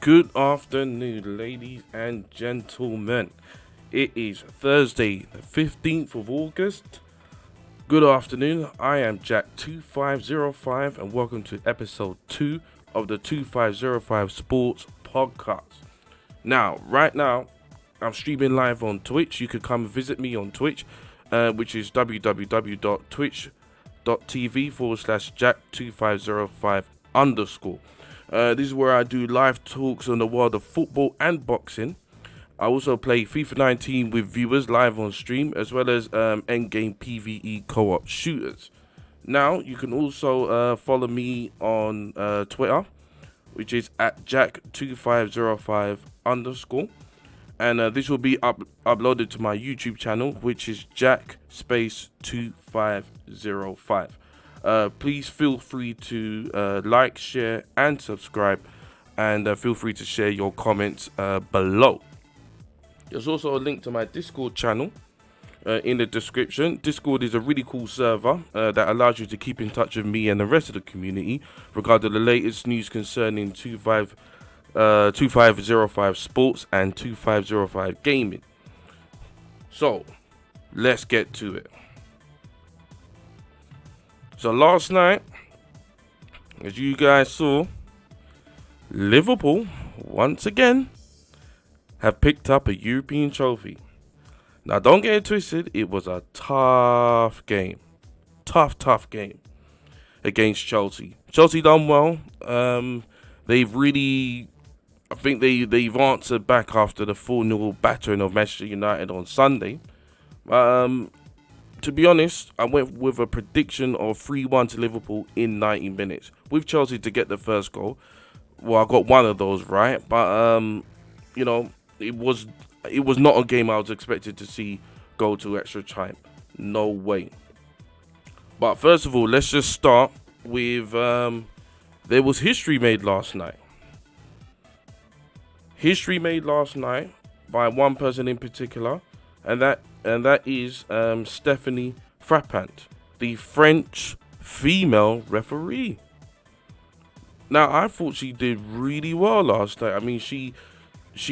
Good afternoon, ladies and gentlemen. It is Thursday, the 15th of August. Good afternoon. I am Jack2505 and welcome to episode 2 of the 2505 Sports Podcast. Right now, I'm streaming live on Twitch. You can come visit me on Twitch, which is www.twitch.tv/Jack2505_. This is where I do live talks on the world of football and boxing. I also play FIFA 19 with viewers live on stream, as well as endgame PvE co-op shooters. Now, you can also follow me on Twitter, which is at Jack2505_. And this will be uploaded to my YouTube channel, which is Jack Space 2505. Please feel free to like, share, and subscribe, and feel free to share your comments below. There's also a link to my Discord channel in the description. Discord is a really cool server that allows you to keep in touch with me and the rest of the community regarding the latest news concerning 2505 Sports and 2505 Gaming. So, let's get to it. So last night, as you guys saw, Liverpool, once again, have picked up a European trophy. Now, don't get it twisted, it was a tough game. Tough game against Chelsea. Chelsea done well. They've really, I think they've answered back after the 4-0 battering of Manchester United on Sunday. To be honest, I went with a prediction of 3-1 to Liverpool in 90 minutes. With Chelsea to get the first goal. Well, I got one of those right. But, it was not a game I was expected to see go to extra time. No way. But first of all, let's just start with, there was history made last night. History made last night by one person in particular. And that is Stephanie Frappant, the French female referee. Now, I thought she did really well last night. I mean, she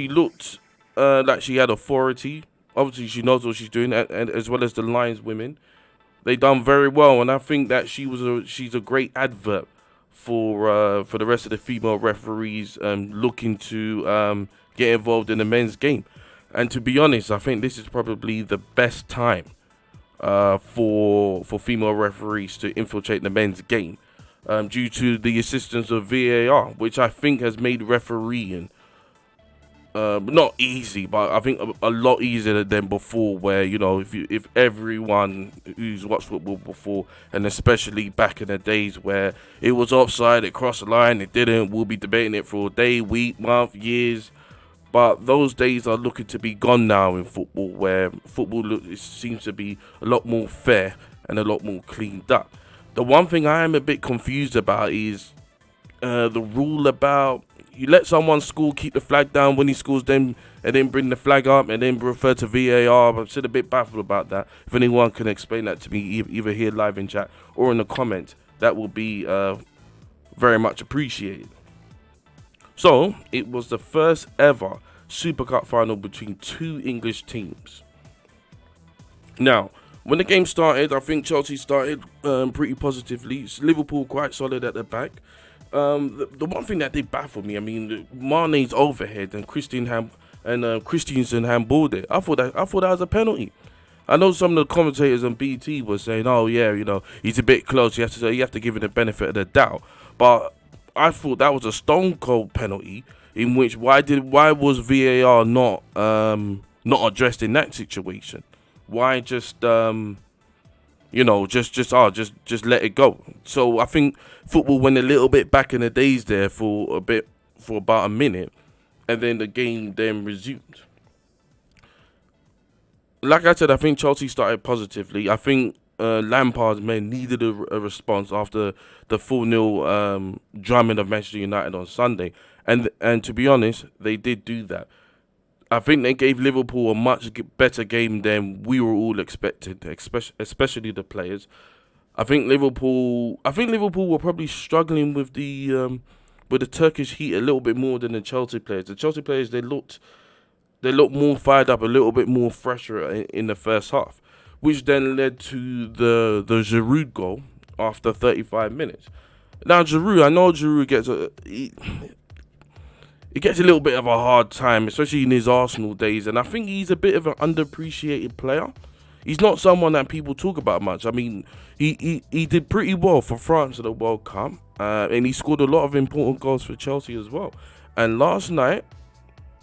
looked like she had authority. Obviously, she knows what she's doing, and as well as the lineswomen. They done very well, and I think that she's a great advert for the rest of the female referees looking to get involved in the men's game. And to be honest, I think this is probably the best time for female referees to infiltrate the men's game due to the assistance of VAR, which I think has made refereeing not easy, but I think a lot easier than before, where, if everyone who's watched football before, and especially back in the days where it was offside, it crossed the line, it didn't, we'll be debating it for a day, week, month, years. But those days are looking to be gone now in football, where football seems to be a lot more fair and a lot more cleaned up. The one thing I am a bit confused about is the rule about you let someone score, keep the flag down when he scores, and then bring the flag up and then refer to VAR. I'm still a bit baffled about that. If anyone can explain that to me, either here live in chat or in the comments, that will be very much appreciated. So, it was the first ever Super Cup final between two English teams. Now, when the game started, I think Chelsea started pretty positively. Liverpool quite solid at the back. The one thing that did baffle me, I mean, Mane's overhead and Christensen handballed it. I thought that was a penalty. I know some of the commentators on BT were saying, "Oh yeah, he's a bit close. You have to give him the benefit of the doubt." But I thought that was a stone cold penalty. In which why was VAR not addressed in that situation? Why just let it go? So I think football went a little bit back in the days there for about a minute, and then the game then resumed. Like I said, I think Chelsea started positively. I think Lampard's men needed a response after the 4-0 drumming of Manchester United on Sunday. And to be honest, they did do that. I think they gave Liverpool a much better game than we were all expecting, especially the players. I think Liverpool were probably struggling with the with the Turkish heat a little bit more than the Chelsea players. The Chelsea players, they looked more fired up, a little bit more fresher in the first half, which then led to the Giroud goal after 35 minutes. Now Giroud, I know Giroud he gets a little bit of a hard time, especially in his Arsenal days, and I think he's a bit of an underappreciated player. He's not someone that people talk about much. I mean, he did pretty well for France at the World Cup, and he scored a lot of important goals for Chelsea as well. And last night,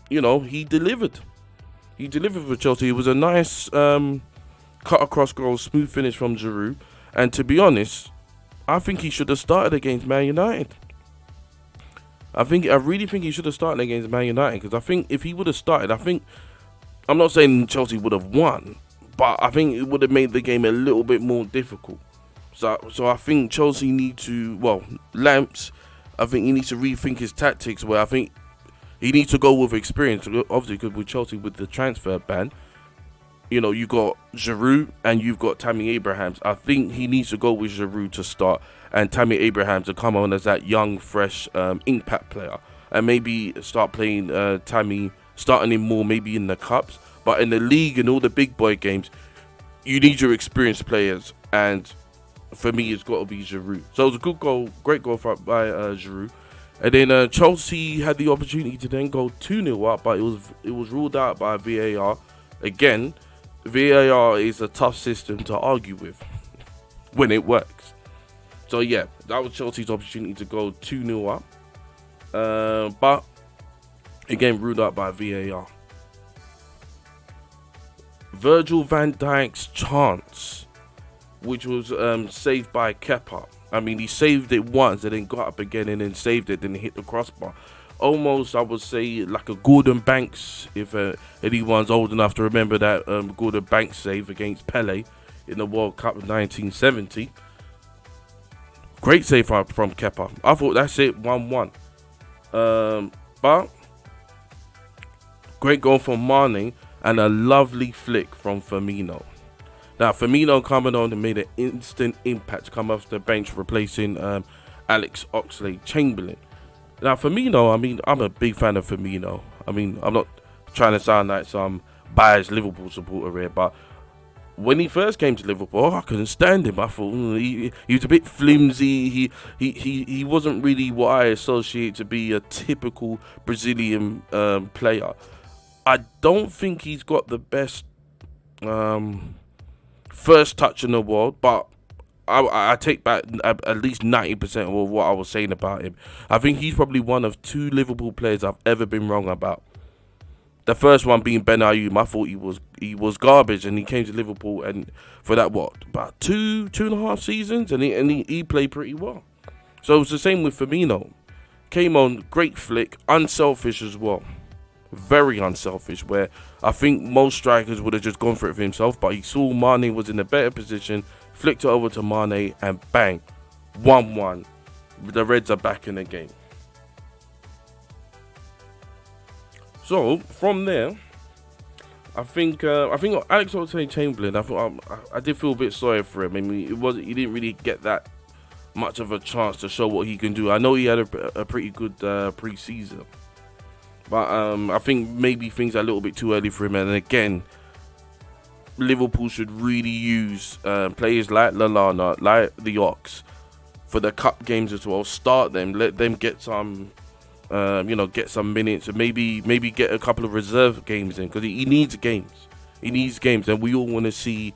he delivered. He delivered for Chelsea. It was a nice cut across goal, smooth finish from Giroud. And to be honest, I think he should have started against Man United. I really think he should have started against Man United, because I think if he would have started, I'm not saying Chelsea would have won, but I think it would have made the game a little bit more difficult. So I think Chelsea need to, Lamps, I think he needs to rethink his tactics, where I think he needs to go with experience. Obviously, because with Chelsea, with the transfer ban, you've got Giroud and you've got Tammy Abrahams. I think he needs to go with Giroud to start, and Tammy Abrahams to come on as that young, fresh impact player, and maybe start playing Tammy, starting him more maybe in the cups, but in the league and all the big boy games, you need your experienced players, and for me, it's got to be Giroud. So it was a good goal, great goal by Giroud. And then Chelsea had the opportunity to then go 2-0 up, but it was ruled out by VAR. Again, VAR is a tough system to argue with when it works. So yeah, that was Chelsea's opportunity to go 2-0 up. But again, ruled out by VAR. Virgil van Dijk's chance, which was saved by Kepa. I mean, he saved it once and then got up again and then saved it, then hit the crossbar. Almost, I would say, like a Gordon Banks, if anyone's old enough to remember that Gordon Banks save against Pele in the World Cup of 1970. Great save from Kepa. I thought that's it, 1-1. But great goal from Mane and a lovely flick from Firmino. Now, Firmino coming on and made an instant impact, come off the bench, replacing Alex Oxlade-Chamberlain. Now, Firmino, I mean, I'm a big fan of Firmino. I mean, I'm not trying to sound like some biased Liverpool supporter here, but when he first came to Liverpool, I couldn't stand him. I thought he was a bit flimsy. He wasn't really what I associate to be a typical Brazilian player. I don't think he's got the best first touch in the world, but I take back at least 90% of what I was saying about him. I think he's probably one of 2 Liverpool players I've ever been wrong about. The first one being Ben Ayoub. I thought he was garbage, and he came to Liverpool, and for that about 2.5 seasons, and he played pretty well. So it was the same with Firmino. Came on, great flick, unselfish as well. Very unselfish, where I think most strikers would have just gone for it for himself, but he saw Mane was in a better position, flicked it over to Mane, and bang, 1-1. The Reds are back in the game. So from there, I think Alex Oxlade-Chamberlain, I did feel a bit sorry for him. I mean, he didn't really get that much of a chance to show what he can do. I know he had a pretty good pre-season, but I think maybe things are a little bit too early for him. And again, Liverpool should really use players like Lallana, like the Ox, for the cup games as well. Start them, let them get some, get some minutes, and maybe get a couple of reserve games in, because he needs games. He needs games, and we all want to see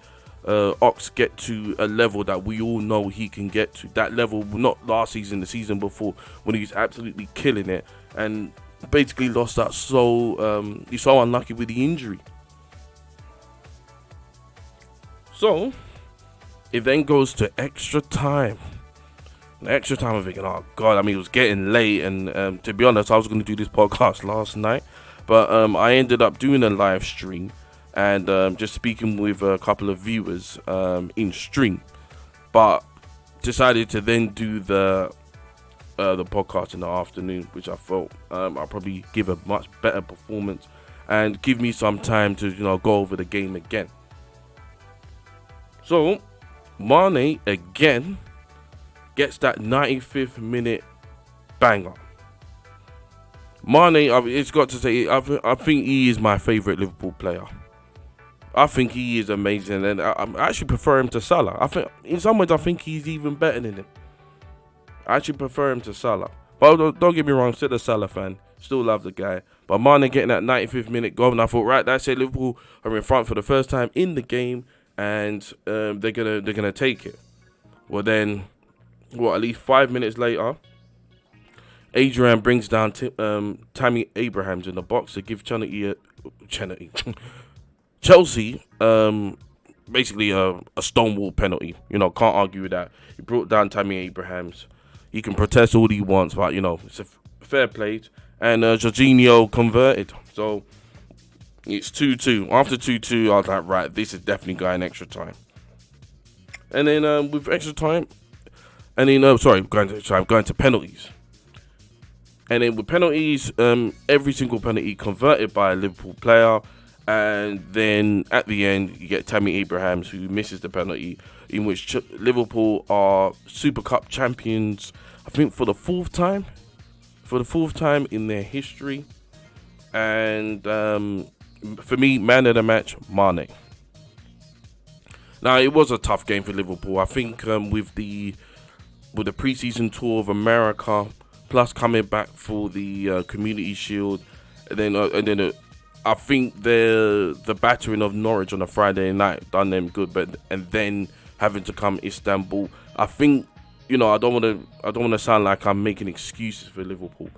Ox get to a level that we all know he can get to. That level, not last season, the season before, when he was absolutely killing it, and basically lost that. He's so unlucky with the injury. So it then goes to extra time. Extra time, I'm thinking, oh god, I mean, it was getting late, and to be honest, I was going to do this podcast last night, but I ended up doing a live stream and just speaking with a couple of viewers in stream, but decided to then do the podcast in the afternoon, which I felt I'll probably give a much better performance and give me some time to go over the game again. So Mane again gets that 95th minute banger. Mane, it's got to say, I think he is my favourite Liverpool player. I think he is amazing, and I actually prefer him to Salah. I think, in some ways, I think he's even better than him. I actually prefer him to Salah. But don't get me wrong, still a Salah fan. Still love the guy. But Mane getting that 95th minute goal, and I thought, right, that's it. Liverpool are in front for the first time in the game, and they're gonna take it. Well, then, at least 5 minutes later, Adrian brings down Tammy Abrahams in the box to give Chelsea basically a stonewall penalty. Can't argue with that. He brought down Tammy Abrahams. He can protest all he wants, but it's a fair play. And Jorginho converted, so it's 2-2. After 2-2, I was like, right, this is definitely going extra time. And then with extra time, and then going to penalties. And then with penalties, every single penalty converted by a Liverpool player. And then at the end, you get Tammy Abrahams, who misses the penalty, in which Liverpool are Super Cup champions, I think for the fourth time in their history. And for me, man of the match, Mane. Now, it was a tough game for Liverpool. I think with the preseason tour of America, plus coming back for the Community Shield, and then I think the battering of Norwich on a Friday night done them good, and then having to come Istanbul, I think I don't want to sound like I'm making excuses for Liverpool,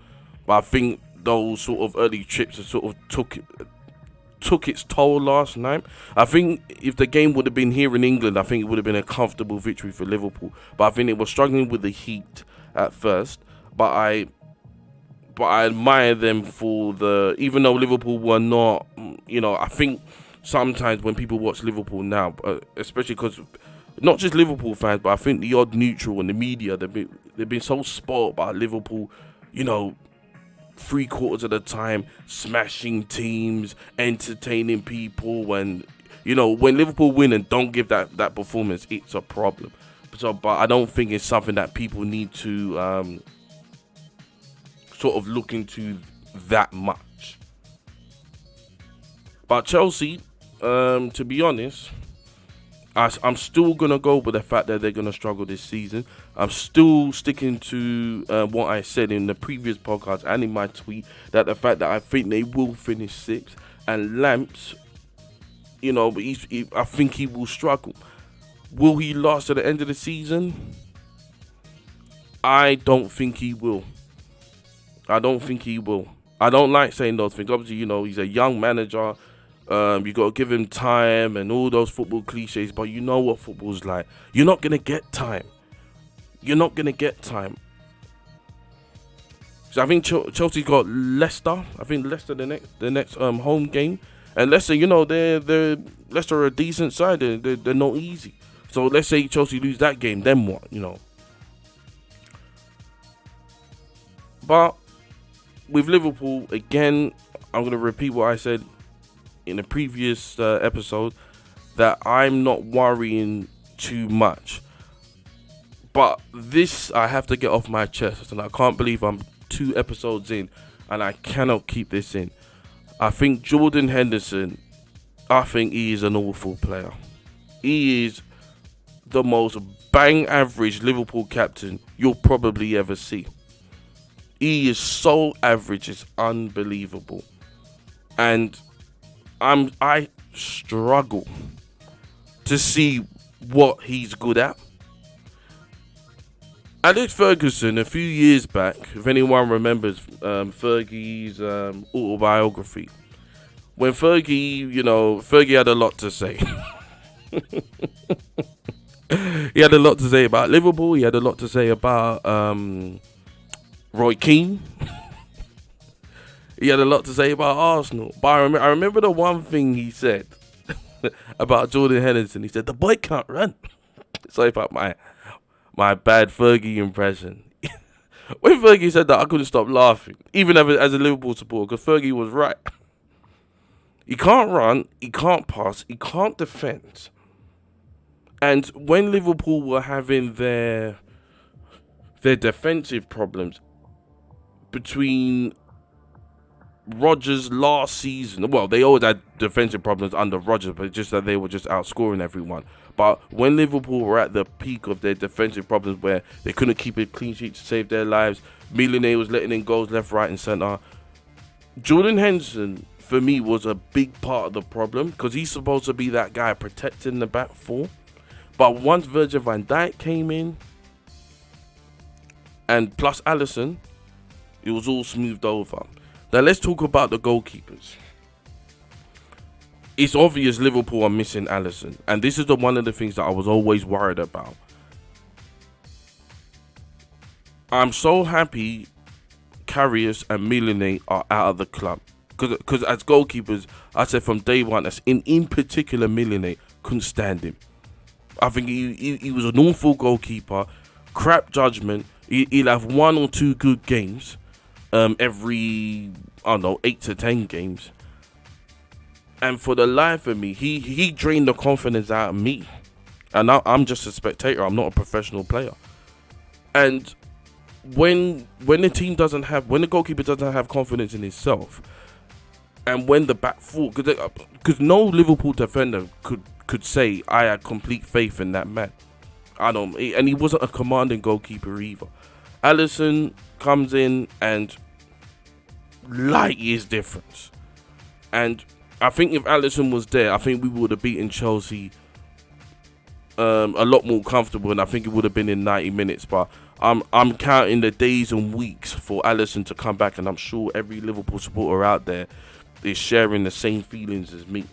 but I think those sort of early trips sort of took its toll last night. I think if the game would have been here in England, I think it would have been a comfortable victory for Liverpool. But I think it was struggling with the heat at first. But I admire them for even though Liverpool were not, I think sometimes when people watch Liverpool now, especially because not just Liverpool fans, but I think the odd neutral and the media, they've been so spoiled by Liverpool, 3/4 of the time smashing teams, entertaining people, and when Liverpool win and don't give that performance, it's a problem. So, but I don't think it's something that people need to sort of look into that much. But Chelsea, to be honest, I'm still going to go with the fact that they're going to struggle this season. I'm still sticking to what I said in the previous podcast and in my tweet, that the fact that I think they will finish 6th. And Lamps, I think he will struggle. Will he last to the end of the season? I don't think he will. I don't like saying those things. Obviously, he's a young manager. You got to give him time and all those football cliches. But you know what football's like. You're not going to get time. So I think Chelsea got Leicester. I think Leicester the next home game. And Leicester, they're Leicester are a decent side. They're not easy. So let's say Chelsea lose that game. Then what? But with Liverpool, again, I'm going to repeat what I said in the previous episode, that I'm not worrying too much. But this I have to get off my chest, and I can't believe I'm 2 episodes in and I cannot keep this in. I think Jordan Henderson, I think he is an awful player. He is the most bang average Liverpool captain you'll probably ever see. He is so average, it's unbelievable. And I struggle to see what he's good at. Alex Ferguson, a few years back, if anyone remembers Fergie's autobiography, when Fergie had a lot to say. He had a lot to say about Liverpool. He had a lot to say about Roy Keane. He had a lot to say about Arsenal. But I remember the one thing he said about Jordan Henderson. He said, the boy can't run. Sorry about my bad Fergie impression. When Fergie said that, I couldn't stop laughing. Even as a Liverpool supporter, because Fergie was right. He can't run, he can't pass, he can't defend. And when Liverpool were having their defensive problems between Rodgers last season, well, they always had defensive problems under Rodgers, but just that they were just outscoring everyone. But when Liverpool were at the peak of their defensive problems, where they couldn't keep a clean sheet to save their lives, Millionaire was letting in goals left, right, and centre. Jordan Henderson, for me, was a big part of the problem because he's supposed to be that guy protecting the back four. But once Virgil van Dijk came in, and plus Alisson, it was all smoothed over. Now let's talk about the goalkeepers. It's obvious Liverpool are missing Alisson, and this is one of the things that I was always worried about. I'm so happy Karius and Millionaire are out of the club, because as goalkeepers, I said from day one, that's in particular Millionaire, couldn't stand him. I think he was an awful goalkeeper, crap judgment. He'll have 1 or 2 good games every, I don't know, 8 to 10 games. And for the life of me, he drained the confidence out of me. And I'm just a spectator. I'm not a professional player. And when the team doesn't have, when the goalkeeper doesn't have confidence in himself, and when the back four, because no Liverpool defender could say I had complete faith in that man. And he wasn't a commanding goalkeeper either. Alisson comes in and light years difference. And I think if Alisson was there, I think we would have beaten Chelsea a lot more comfortable, and I think it would have been in 90 minutes. But I'm counting the days and weeks for Alisson to come back, and I'm sure every Liverpool supporter out there is sharing the same feelings as me.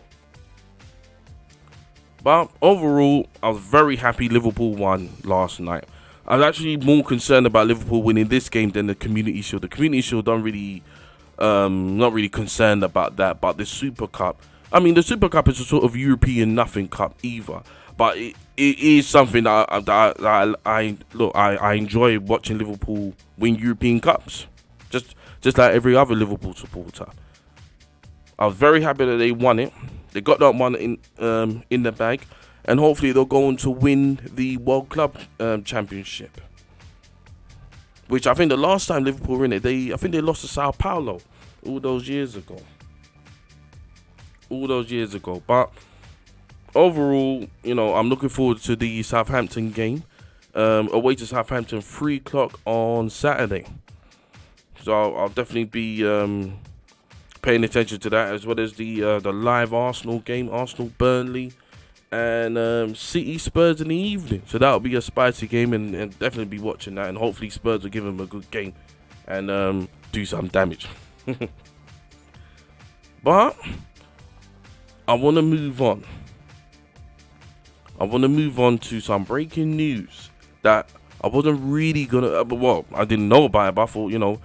But overall, I was very happy Liverpool won last night. I was actually more concerned about Liverpool winning this game than the Community Shield. The Community Shield not really concerned about that. But the Super Cup, I mean, the Super Cup is a sort of European nothing cup either. But it is something that I enjoy watching Liverpool win European Cups, just like every other Liverpool supporter. I was very happy that they won it. They got that one in the bag, and hopefully they'll go on to win the World Club Championship. Which I think the last time Liverpool were in it, I think they lost to Sao Paulo all those years ago. But overall, I'm looking forward to the Southampton game. Away to Southampton, 3 o'clock on Saturday. So I'll definitely be paying attention to that, as well as the live Arsenal game, Arsenal-Burnley, and City Spurs in the evening. So that'll be a spicy game, and definitely be watching that. And hopefully Spurs will give them a good game and do some damage. But I want to move on. I want to move on to some breaking news that I wasn't really gonna. I didn't know about it, but I thought,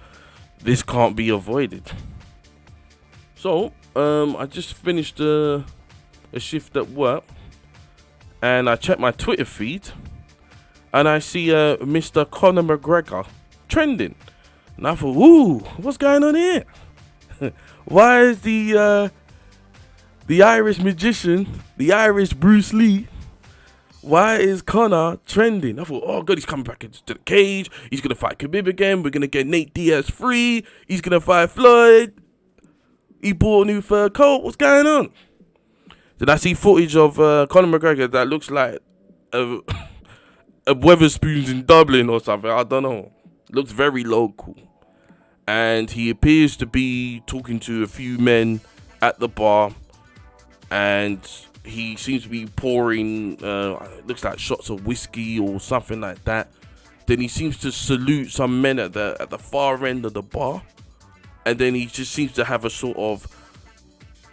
this can't be avoided. So, I just finished a shift at work, and I checked my Twitter feed, and I see Mr. Conor McGregor trending. And I thought, ooh, what's going on here? Why is the Irish magician, the Irish Bruce Lee, why is Conor trending? I thought, oh God, he's coming back into the cage. He's going to fight Khabib again. We're going to get Nate Diaz free. He's going to fight Floyd. He bought a new fur coat. What's going on? Then I see footage of Conor McGregor that looks like a Weatherspoons in Dublin or something. I don't know. Looks very local. And he appears to be talking to a few men at the bar. And he seems to be pouring, looks like shots of whiskey or something like that. Then he seems to salute some men at the far end of the bar. And then he just seems to have a sort of,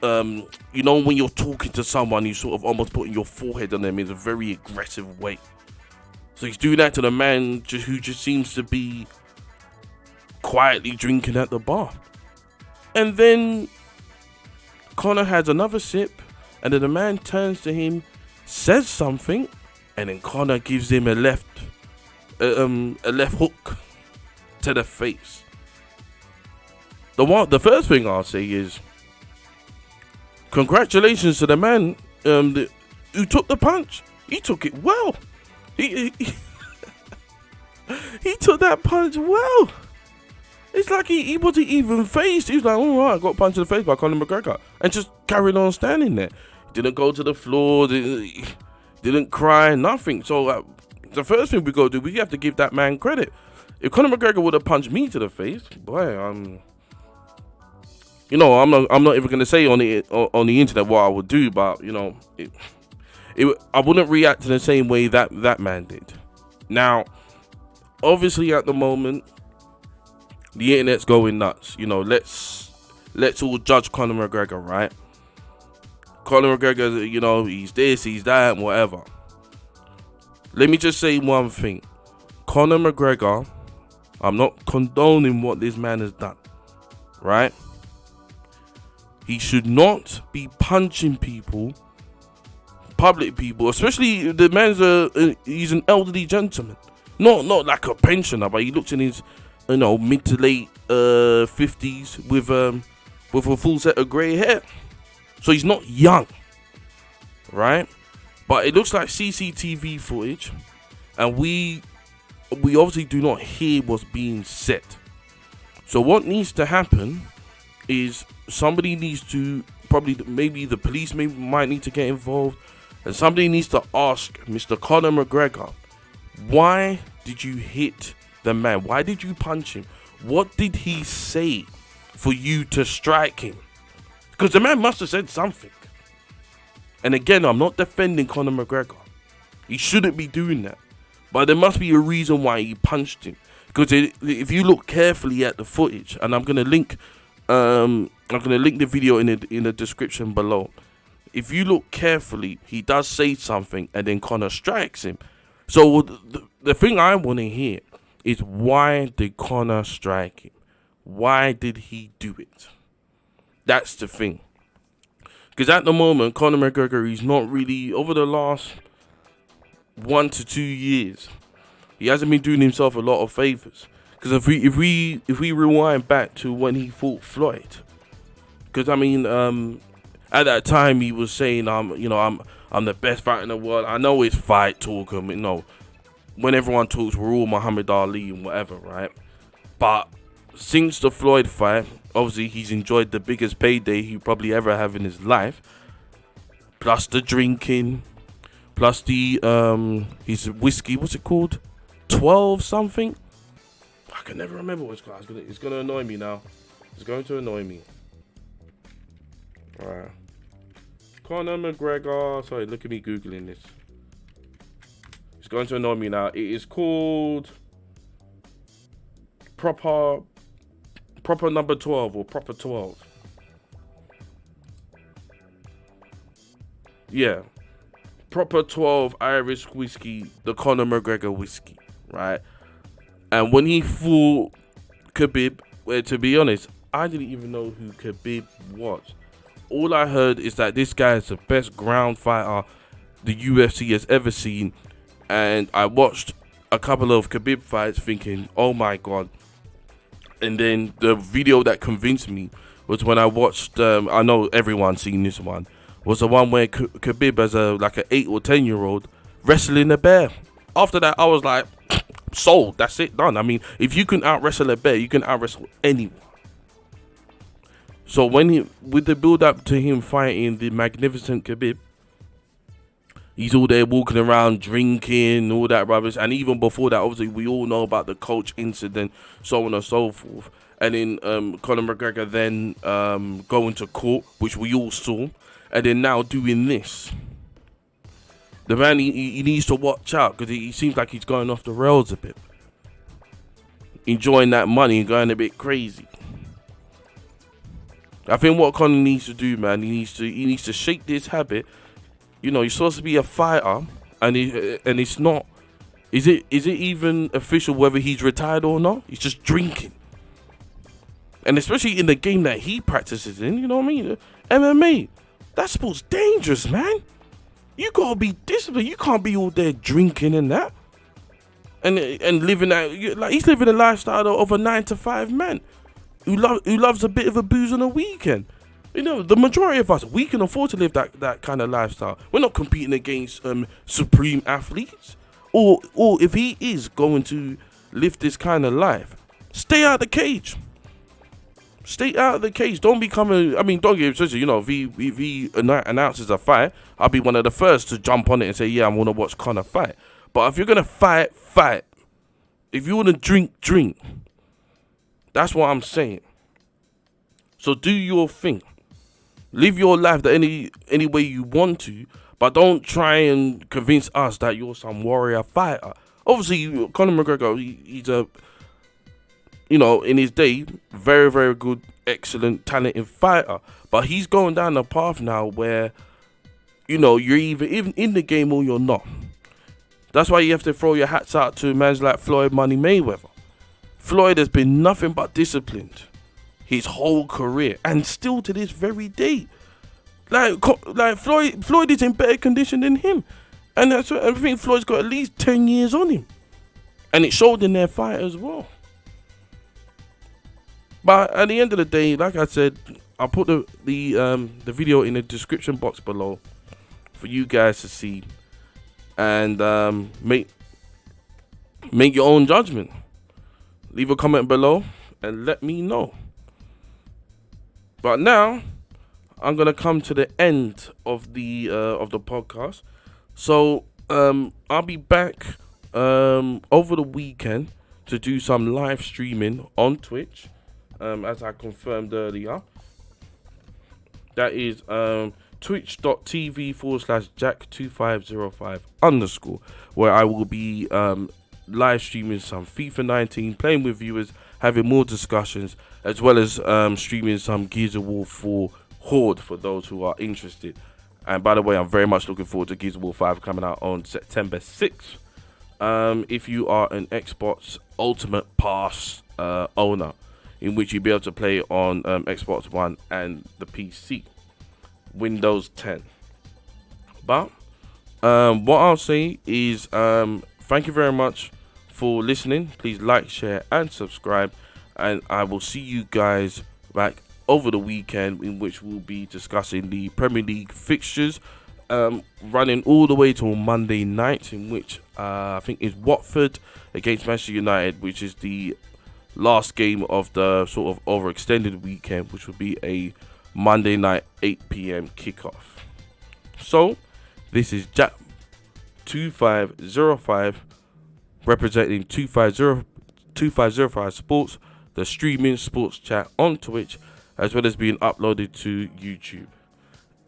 when you're talking to someone, you sort of almost putting your forehead on them in a very aggressive way. So he's doing that to the man who just seems to be quietly drinking at the bar. And then Conor has another sip, and then the man turns to him, says something, and then Conor gives him a left hook to the face. The first thing I'll say is, congratulations to the man who took the punch. He took it well. He took that punch well. It's like he wasn't even phased. He was like, all right, I got punched in the face by Conor McGregor, and just carried on standing there. Didn't go to the floor, didn't cry, nothing. So the first thing we go do, we have to give that man credit. If Conor McGregor would have punched me to the face, boy, I'm not even gonna say on the internet what I would do, but I wouldn't react in the same way that man did. Now, obviously, at the moment, the internet's going nuts. Let's all judge Conor McGregor, right? Conor McGregor, he's this, he's that, whatever. Let me just say one thing. Conor McGregor, I'm not condoning what this man has done, right? He should not be punching people, public people, especially the man's he's an elderly gentleman. Not like a pensioner, but he looks in his mid to late 50s with a full set of grey hair. So he's not young, right? But it looks like CCTV footage, and we obviously do not hear what's being said. So what needs to happen is somebody needs to maybe the police might need to get involved, and somebody needs to ask Mr. Conor McGregor, why did you hit the man? Why did you punch him? What did he say for you to strike him? Because the man must have said something. And again, I'm not defending Conor McGregor. He shouldn't be doing that. But there must be a reason why he punched him. Because if you look carefully at the footage, and I'm gonna link the video in the description below. If you look carefully, he does say something, and then Conor strikes him. So the thing I want to hear is, why did Conor strike him? Why did he do it? That's the thing. Because at the moment, Conor McGregor, he's not really, over the last 1 to 2 years, he hasn't been doing himself a lot of favors. Because if we rewind back to when he fought Floyd, because at that time he was saying I'm the best fighter in the world. I know it's fight talk, when everyone talks, we're all Muhammad Ali and whatever, right? But since the Floyd fight, obviously he's enjoyed the biggest payday he probably ever have in his life, plus the drinking, plus the his whiskey, what's it called, 12 something. I can never remember what it's called. It's gonna annoy me now. It's going to annoy me. Alright. Conor McGregor. Sorry, look at me googling this. It's going to annoy me now. It is called proper number 12 or proper 12. Yeah. Proper 12 Irish whiskey, the Conor McGregor whiskey, right? And when he fought Khabib, well, to be honest, I didn't even know who Khabib was. All I heard is that this guy is the best ground fighter the UFC has ever seen. And I watched a couple of Khabib fights thinking, oh my God. And then the video that convinced me was when I watched, I know everyone's seen this one, was the one where Khabib as an 8 or 10 year old wrestling a bear. After that, I was like, sold. That's it, done. I mean, if you can out wrestle a bear, you can out wrestle anyone. So with the build up to him fighting the magnificent Khabib, he's all there walking around drinking, all that rubbish. And even before that, obviously, we all know about the coach incident, so on and so forth. And then Conor McGregor then going to court, which we all saw. And then now doing this. The man, he needs to watch out, because he seems like he's going off the rails a bit. Enjoying that money and going a bit crazy. I think what Conor needs to do, man, he needs to shake this habit. You're supposed to be a fighter, and it's not. Is it even official whether he's retired or not? He's just drinking, and especially in the game that he practices in. You know what I mean? MMA, that sport's dangerous, man. You gotta be disciplined. You can't be all there drinking and that, and living that. Like, he's living a lifestyle of a 9-to-5 man who loves a bit of a booze on a weekend. The majority of us, we can afford to live that kind of lifestyle. We're not competing against supreme athletes. Or if he is going to live this kind of life, stay out of the cage. Stay out of the cage. Don't become a. I mean, don't get twisted. You know, if he announces a fight, I'll be one of the first to jump on it and say, yeah, I want to watch Conor fight. But if you're gonna fight, fight. If you want to drink, drink. That's what I'm saying. So do your thing. Live your life any way you want to, but don't try and convince us that you're some warrior fighter. Obviously, Conor McGregor, he's a, you know, in his day, very, very good, excellent, talented fighter. But he's going down the path now where, you know, you're either even in the game or you're not. That's why you have to throw your hats out to men like Floyd Money Mayweather. Floyd has been nothing but disciplined his whole career, and still to this very day. Like Floyd is in better condition than him. And that's what I think. Floyd's got at least 10 years on him. And it showed in their fight as well. But at the end of the day, like I said, I'll put the video in the description box below for you guys to see. And make your own judgment. Leave a comment below and let me know. But now I'm gonna come to the end of the podcast. So I'll be back over the weekend to do some live streaming on Twitch, as I confirmed earlier. That is twitch.tv/jack2505_, where I will be live streaming some FIFA 19, playing with viewers, having more discussions, as well as streaming some Gears of War 4 Horde for those who are interested. And by the way, I'm very much looking forward to Gears of War 5 coming out on September 6th. If you are an Xbox Ultimate Pass owner, in which you'll be able to play on Xbox One and the PC, Windows 10. But what I'll say is thank you very much for listening. Please like, share, and subscribe. And I will see you guys back over the weekend, in which we'll be discussing the Premier League fixtures, running all the way till Monday night, in which I think is Watford against Manchester United, which is the last game of the sort of overextended weekend, which will be a Monday night 8 p.m. kickoff. So this is Jack 2505 representing 2505 Sports, the streaming sports chat on Twitch, as well as being uploaded to YouTube.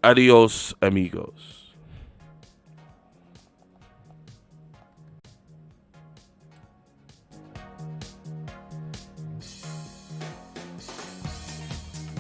Adios, amigos.